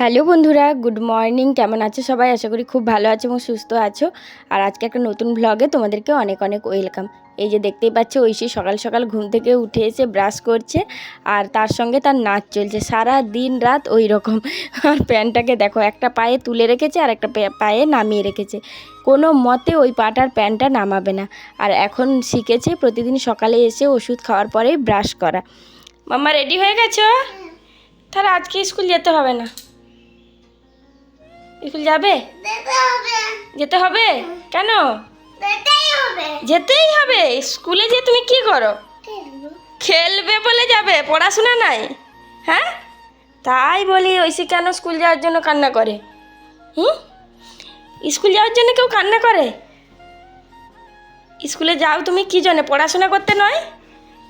Hello বন্ধুরা, good morning. কেমন আছো সবাই? আশা করি খুব ভালো আছো এবং সুস্থ আছো। আর আজকে একটা নতুন ভ্লগে তোমাদেরকে অনেক অনেক ওয়েলকাম। এই যে দেখতেই পাচ্ছ, ঐশী সকাল সকাল ঘুম থেকে উঠে এসে ব্রাশ করছে আর তার সঙ্গে তার নাচ চলছে সারা দিন রাত ওই রকম। আর প্যান্টটাকে দেখো, একটা পায়ে তুলে রেখেছে আর একটা পায়ে নামিয়ে রেখেছে। কোনো মতে ওই পাটার প্যান্টটা নামাবে না। আর এখন শিখেছে প্রতিদিন সকালে এসে ওষুধ খাওয়ার পরেই ব্রাশ করা। মাম্মা রেডি হয়ে গেছো? তাহলে আজকে স্কুল যেতে হবে না। স্কুল যাবে? যেতে হবে কেন? যেতেই হবে। স্কুলে যে তুমি কি করো? খেলবে বলে যাবে, পড়াশোনা নাই? হ্যাঁ, তাই বলি ঐশী কেন স্কুল যাওয়ার জন্য কান্না করে? হুম, স্কুল যাওয়ার জন্য কেউ কান্না করে? স্কুলে যাও তুমি কি জন্য? পড়াশোনা করতে নয়?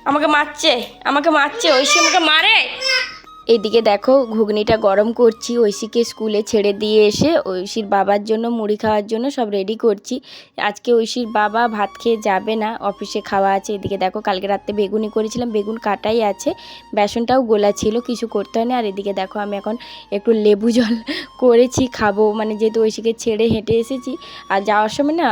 আমাকে মারছে ঐশী, আমাকে মারে। এইদিকে দেখো, ঘুগনিটা গরম করছি। ঐশীকে স্কুলে ছেড়ে দিয়ে এসে ঐশীর বাবার জন্য মুড়ি খাওয়ার জন্য সব রেডি করছি। আজকে ঐশীর বাবা ভাত খেয়ে যাবে না, অফিসে খাওয়া আছে। এদিকে দেখো, কালকে রাত্রে বেগুনি করেছিলাম, বেগুন কাটাই আছে, বেসনটাও গোলা ছিল, কিছু করতে হয়নি। আর এদিকে দেখো, আমি এখন একটু লেবু জল করেছি, খাবো। মানে যেহেতু ঐশীকে ছেড়ে হেঁটে এসেছি আর যাওয়ার সময় না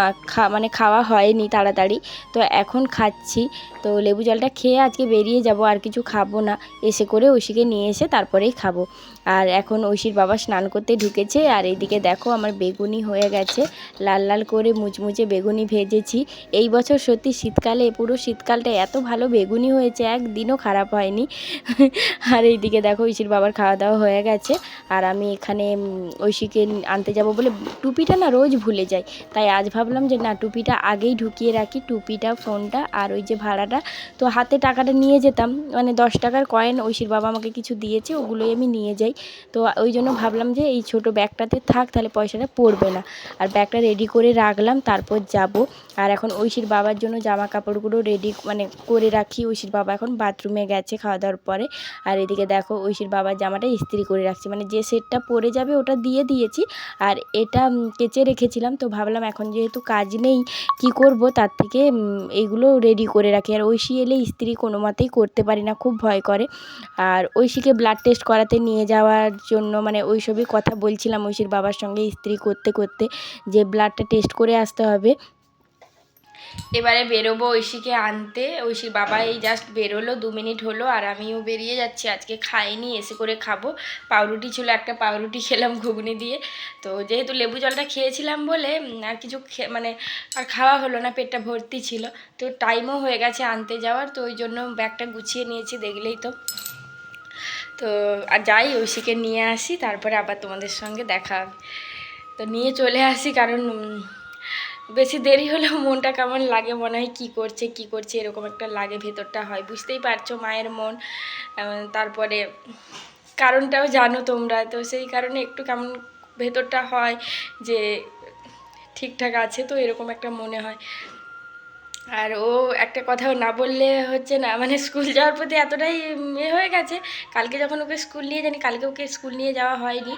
খাওয়া হয়নি তাড়াতাড়ি, তো এখন খাচ্ছি। তো লেবু জলটা খেয়ে আজকে বেরিয়ে যাব, আর কিছু খাবো না। এসে করে ঐশীকে নিয়ে এসে তারপরেই খাবো। আর এখন ঐশীর বাবা স্নান করতে ঢুকেছে। আর এইদিকে দেখো, আমার বেগুনি হয়ে গেছে, লাল লাল করে মুচমুচে বেগুনি ভেজেছি। এই বছর সত্যি শীতকালে, পুরো শীতকালটা এত ভালো বেগুনি হয়েছে, একদিনও খারাপ হয়নি। আর এইদিকে দেখো, ঐশীর বাবার খাওয়া দাওয়া হয়ে গেছে। আর আমি এখানে ঐশীকে আনতে যাব বলে টুপিটা না রোজ ভুলে যাই, তাই আজ ভাবলাম যে না, টুপিটা আগেই ঢুকিয়ে রাখি, টুপিটা, ফোনটা আর ওই যে ভাড়াটা। তো হাতে টাকাটা নিয়ে যেতাম, মানে 10 টাকার কয়েন ঐশীর বাবা আমাকে কিছু দিয়েছে, ওগুলোই আমি নিয়ে যাই। তো ওই জন্য ভাবলাম যে এই ছোট ব্যাগটাতে থাক, তাহলে পয়সাটা পড়বে না। আর ব্যাগটা রেডি করে রাখলাম, তারপর যাব। আর এখন ঐশীর বাবার জন্য জামা কাপড়গুলো রেডি মানে করে রাখি। ঐশীর বাবা এখন বাথরুমে গেছে খাওয়া দাওয়ার পরে। আর এদিকে দেখো, ঐশীর বাবার জামাটা ইস্ত্রি করে রাখছি, মানে যে সেটটা পরে যাবে ওটা দিয়ে দিয়েছি, আর এটা কেচে রেখেছিলাম। তো ভাবলাম এখন যেহেতু কাজ নেই, কি করব, তার থেকে এইগুলো রেডি করে রাখি। আর ঐশী এলে ইস্ত্রি কোনো মতেই করতে পারি না, খুব ভয় করে। আর ঐশীকে ব্লাড টেস্ট করাতে নিয়ে যাওয়ার জন্য মানে ওইসবই কথা বলছিলাম ঐশীর বাবার সঙ্গে ইস্ত্রি করতে করতে, যে ব্লাডটা টেস্ট করে আসতে হবে। এবারে বেরোবো ঐশীকে আনতে। ঐশীর বাবা এই জাস্ট বেরোলো, 2 মিনিট হলো, আর আমিও বেরিয়ে যাচ্ছি। আজকে খাইনি, এসে করে খাবো। পাউরুটি ছিল, একটা পাউরুটি খেলাম ঘুগনি দিয়ে। তো যেহেতু লেবু জলটা খেয়েছিলাম বলে আর কিছু মানে আর খাওয়া হলো না, পেটটা ভর্তি ছিল। তো টাইমও হয়ে গেছে আনতে যাওয়ার, তো ওই জন্য ব্যাগটা গুছিয়ে নিয়েছি, দেখলেই তো। তো আর যাই, ঐশীকে নিয়ে আসি, তারপরে আবার তোমাদের সঙ্গে দেখা হবে। তো নিয়ে চলে আসি, কারণ বেশি দেরি হলেও মনটা কেমন লাগে, মনে হয় কী করছে এরকম একটা লাগে, ভেতরটা হয়, বুঝতেই পারছো মায়ের মন। তারপরে কারণটাও জানো তোমরা, তো সেই কারণে একটু কেমন ভেতরটা হয় যে ঠিকঠাক আছে, তো এরকম একটা মনে হয়। আর ও একটা কথাও না বললে হচ্ছে না, মানে স্কুল যাওয়ার প্রতি এতটাই হয়ে গেছে। কালকে যখন ওকে স্কুল নিয়ে জানি, কালকে ওকে স্কুল নিয়ে যাওয়া হয়নি,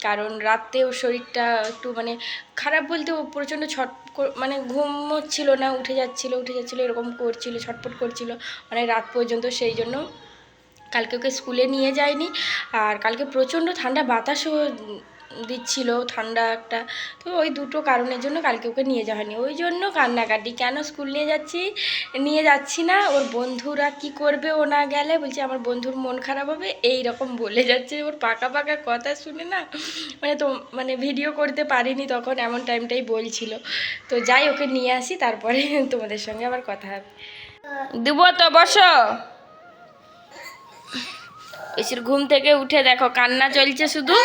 কারণ রাত্রে ওর শরীরটা একটু মানে খারাপ, বলতে ও প্রচণ্ড মানে ঘুমোচ্ছিল না, উঠে যাচ্ছিলো এরকম করছিল, ছটফট করছিল মানে রাত পর্যন্ত, সেই জন্য কালকে ওকে স্কুলে নিয়ে যায়নি। আর কালকে প্রচণ্ড ঠান্ডা বাতাসও দিচ্ছিল, ঠান্ডা একটা, তো ওই দুটো কারণের জন্য কালকে ওকে নিয়ে যাওয়া হয়নি। ওই জন্য কান্নাকাটি, কেন স্কুল নিয়ে যাচ্ছি না, ওর বন্ধুরা কি করবে ও না গেলে, বলছে আমার বন্ধুর মন খারাপ হবে, এই রকম বলে যাচ্ছে। ওর পাকা পাকা কথা শুনে না, মানে ভিডিও করতে পারিনি তখন, এমন টাইমটাই বলছিল। তো যাই, ওকে নিয়ে আসি, তারপরে তোমাদের সঙ্গে আবার কথা হবে। দেবো তো, বসো। ঐশীর ঘুম থেকে উঠে দেখো কান্না চলছে শুধু।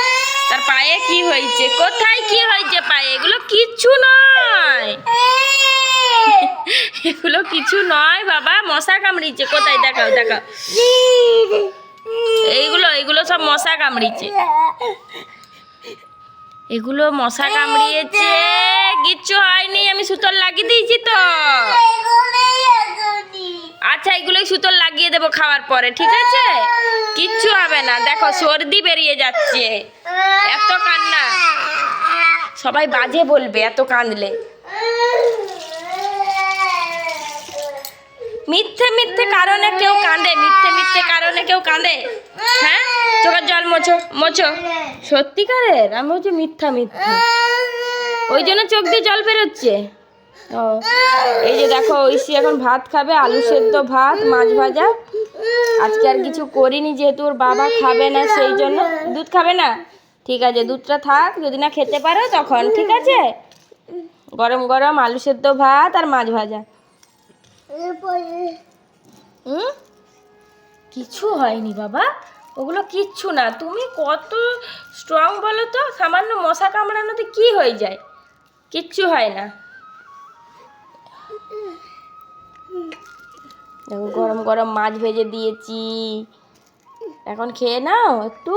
তার পায়ে কি হয়েছে, কোথায় কি হয়েছে পায়ে? এগুলো কিচ্ছু নয়, এগুলো কিছু নয় বাবা, মশা কামড়িয়েছে। কোথায়? দেখাও। এইগুলো সব মশা কামড়িয়েছে, এগুলো মশা কামড়িয়েছে, কিচ্ছু হয়নি, আমি সুতোর লাগিয়ে দিয়েছি তো। আচ্ছা, এগুলোই সুতোর লাগিয়ে দেবো খাওয়ার পরে, ঠিক আছে? কিচ্ছু হবে না। দেখো সর্দি বেরিয়ে যাচ্ছে, এত কান্না, সবাই বাজে বলবে এত কাঁদলে। মিথ্যে মিথ্যে কারণে কেউ কাঁদে, মিথ্যে মিথ্যে কারণে কেউ কাঁদে? হ্যাঁ, চোখের জল মোছো মোছো। সত্যিকারের? আমি হচ্ছে মিথ্যা মিথ্যা, ওই জন্য চোখ দিয়ে জল বেরোচ্ছে। ও, এই যে দেখো ঐশী এখন ভাত খাবে, আলু সেদ্ধ ভাত, মাছ ভাজা। আজকে আর কিছু করিনি যেহেতু ওর বাবা খাবে না, সেই জন্য। দুধ খাবে না? ঠিক আছে, দুধটা থাক, যদি না খেতে পারো তখন। ঠিক আছে, গরম গরম আলু সেদ্ধ ভাত আর মাছ ভাজা। কিছু হয়নি বাবা, ওগুলো কিচ্ছু না। তুমি কত স্ট্রং বলো তো, সামান্য মশা কামড়ানোতে কি হয়ে যায়? কিচ্ছু হয় না। দেখো গরম গরম মাছ ভেজে দিয়েছি, এখন খেয়ে নাও একটু,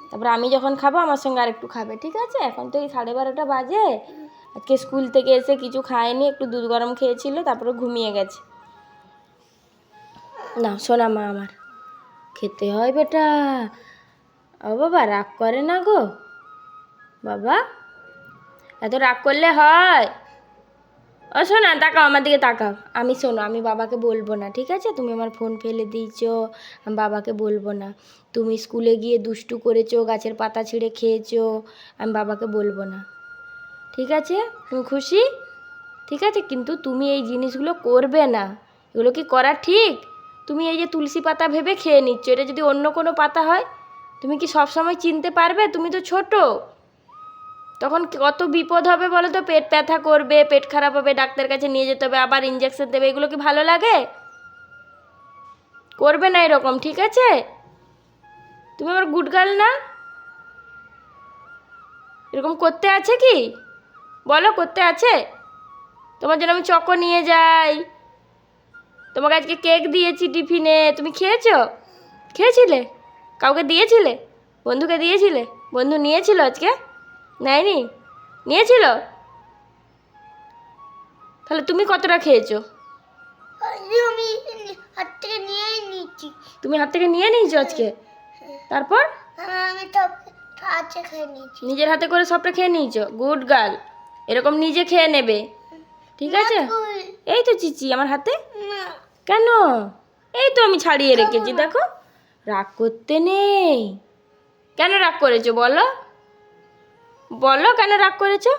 তারপর আমি যখন খাবো আমার সঙ্গে আর একটু খাবে। ঠিক আছে, এখন তো এই 12:30 বাজে। আজকে স্কুল থেকে এসে কিছু খায়নি, একটু দুধ গরম খেয়েছিল, তারপরে ঘুমিয়ে গেছে। না শোনা মা আমার, খেতে হয় বেটা। ও বাবা, রাগ করে না গো বাবা, এত রাগ করলে হয়? ও শোনা, তাকাও আমার দিকে, তাকাও। আমি শোনো, আমি বাবাকে বলবো না, ঠিক আছে? তুমি আমার ফোন ফেলে দিয়েছো, আমি বাবাকে বলবো না। তুমি স্কুলে গিয়ে দুষ্টু করেছো, গাছের পাতা ছিঁড়ে খেয়েছো, আমি বাবাকে বলবো না, ঠিক আছে? তুমি খুশি? ঠিক আছে, কিন্তু তুমি এই জিনিসগুলো করবে না। এগুলো কি করা ঠিক? তুমি এই যে তুলসী পাতা ভেবে খেয়ে নিচ্ছ, এটা যদি অন্য কোনো পাতা হয়, তুমি কি সব সময় চিনতে পারবে? তুমি তো ছোট, তখন কত বিপদ হবে বলো তো। পেট ব্যথা করবে, পেট খারাপ হবে, ডাক্তারের কাছে নিয়ে যেতে হবে, আবার ইঞ্জেকশন দেবে। এগুলো কি ভালো লাগে? করবে না এরকম, ঠিক আছে? তুমি আমার গুড গার্ল না? এরকম করতে আছে কি বলো, করতে আছে? তোমার জন্য আমি চকো নিয়ে যাই, তোমাকে আজকে কেক দিয়েছি টিফিনে, তুমি খেয়েছো? খেয়েছিলে? কাউকে দিয়েছিলে? বন্ধুকে দিয়েছিলে? বন্ধু নিয়েছিল আজকে? নেয়নি? নিয়েছিল? তাহলে তুমি কতটা খেয়েছো? আমি হাত থেকে নিয়েই নিচ্ছি। তুমি হাত থেকে নিয়ে নিয়েছো আজকে? তারপর আমি তো হাতে খেয়ে নিচ্ছি। নিজের হাতে করে সবটা খেয়ে নিয়েছো? গুড গার্ল, এরকম নিজে খেয়ে নেবে, ঠিক আছে? এই তো চিচি আমার হাতে। না, কেন? এই তো আমি ছাড়িয়ে রেখেছি, দেখো। রাগ করতে নেই। কেন রাগ করেছো বলো, বলো কেন রাগ করেছো?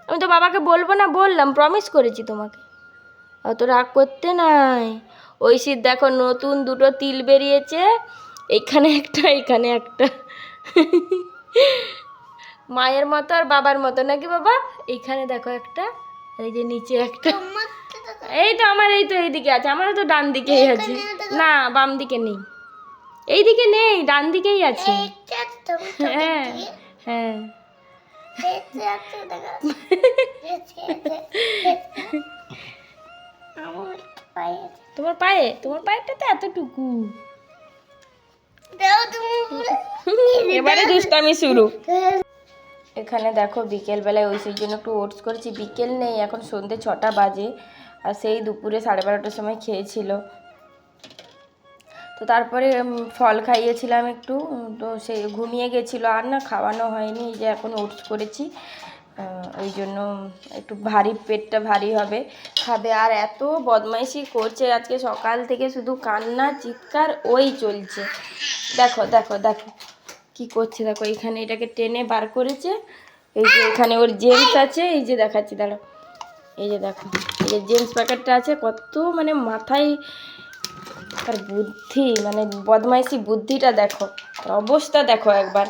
আমি তো বাবাকে বলবো না বললাম, প্রমিস করেছি তোমাকে। অত রাগ করতে নাই। ঐশীর দেখো নতুন দুটো তিল বেরিয়েছে, এইখানে একটা, এইখানে একটা। মায়ের মতো আর বাবার মতো নাকি বাবা? এইখানে দেখো একটা, আর এই যে নিচে একটা। তোমার তো দেখা- এই তো আমার, এই তো এইদিকে আছে, আমারও তো ডান দিকেই আছে। এখানে দেখো। না, বাম দিকে নেই, এইদিকে নেই, ডান দিকেই আছে। এইটা তুমি তো হ্যাঁ দেখি। হ্যাঁ। এইটা আছে দেখা। আমার পায়ে আছে। তোমার পায়ে? তোমার পায়েরটা তো এতটুকু। দাও তুমি পুরো। এবারে দুষ্টামি শুরু। এখানে দেখো বিকেলবেলায় ঐশীর জন্য একটু ওটস করেছি। বিকেল নেই, এখন সন্ধ্যে 6টা বাজে, আর সেই দুপুরে 12:30টার সময় খেয়েছিল। তো তারপরে ফল খাইয়েছিলাম একটু, তো সে ঘুমিয়ে গেছিলো, আর না খাওয়ানো হয়নি। এই যে এখন ওটস করেছি, ওই জন্য একটু ভারী, পেটটা ভারী হবে, খাবে। আর এত বদমাইশি করছে আজকে সকাল থেকে, শুধু কান্না চিৎকার ওই চলছে। দেখো দেখো দেখো কি করছে, দেখো এখানে এটাকে টেনে বার করেছে। এই যে এখানে ওর জেমস আছে, এই যে দেখাচ্ছি দাঁড়াও, এই যে দেখো, এই যে জেমস প্যাকেটটা আছে। কত মানে মাথায় আর বুদ্ধি, মানে বদমাইশি বুদ্ধিটা দেখো, আর অবস্থা দেখো একবার।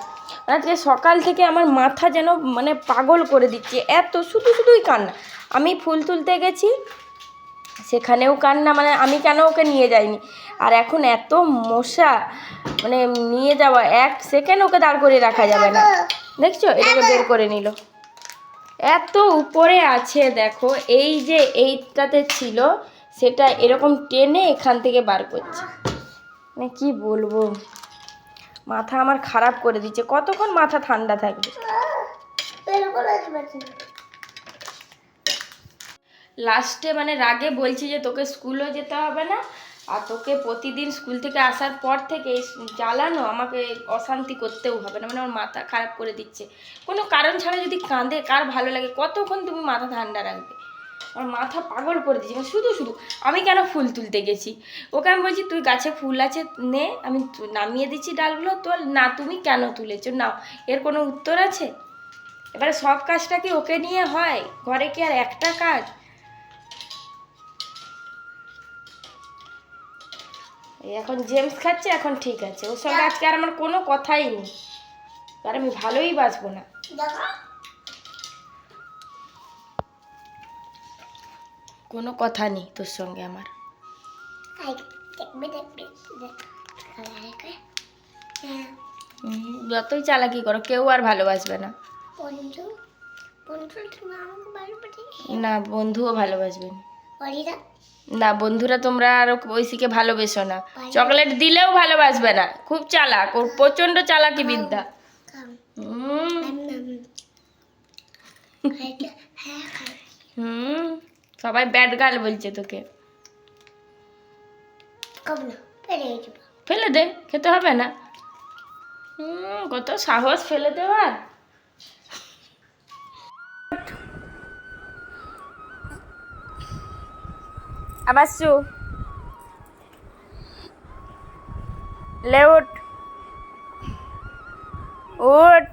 আজকে সকাল থেকে আমার মাথা যেন মানে পাগল করে দিচ্ছে, এত শুধু শুধুই কান্না। আমি ফুল তুলতে গেছি, সেখানেও কান্না, মানে আমি কেন ওকে নিয়ে যাইনি। আর এখন এত মশা, মানে নিয়ে যাওয়া 1 সেকেন্ড ওকে দাঁড় করিয়ে রাখা যাবে না। দেখছো, এটাকে বের করে নিল, এত উপরে আছে দেখো। এই যে এইটাতে ছিল, সেটা এরকম টেনে এখান থেকে বার করছে। মানে কি বলবো, মাথা আমার খারাপ করে দিচ্ছে। কতক্ষণ মাথা ঠান্ডা থাকবে? লাস্টে মানে রাগে বলছি যে তোকে স্কুলও যেতে হবে না, আর তোকে প্রতিদিন স্কুল থেকে আসার পর থেকে জ্বালানো, আমাকে অশান্তি করতেও হবে না। মানে আমার মাথা খারাপ করে দিচ্ছে। কোনো কারণ ছাড়া যদি কাঁদে, কার ভালো লাগে? কতক্ষণ তুমি মাথা ঠান্ডা রাখবে? আমার মাথা পাগল করে দিয়েছে মানে শুধু শুধু আমি কেন ফুল তুলতে গেছি, ওকে আমি বলছি তুই গাছে ফুল আছে নে, আমি নামিয়ে দিচ্ছি ডালগুলো, তোল না তুমি কেন তুলেছো নাও, এর কোনো উত্তর আছে? এবারে সব কাজটা কি ওকে নিয়ে হয়? ঘরে কি আর একটা কাজ? এই এখন জেমস খাচ্ছে, এখন ঠিক আছে, ওর সঙ্গে আজকে আর আমার কোনো কথাই নেই, আর আমি ভালোই বাঁচবো না। দেখো কোনো কথা নেই তোর সঙ্গে আমার। আই দেখবে দেখবে দেখ হ্যাঁ যতই চালাকি করো কেউ আর ভালোবাসবে না। বন্ধু বন্ধু তুমি আমাকে ভালোবাসি না বন্ধুও ভালোবাসবে না। অরিরা না বন্ধুরা তোমরা আর ঐশীকে ভালোবেসো না, চকলেট দিলেও ভালোবাসবে না, খুব চালাক, ওর প্রচন্ড চালাকি বিদ্যা। কাম হুম খাইতে হ্যাঁ খাই হুম সবাই ব্যাড গার্ল বলছে তোকে। কব না ফেলে দেবো ফেলে দে, খেতে হবে না। কত সাহস ফেলে দেওয়ার। আবার শু লে উঠ উঠ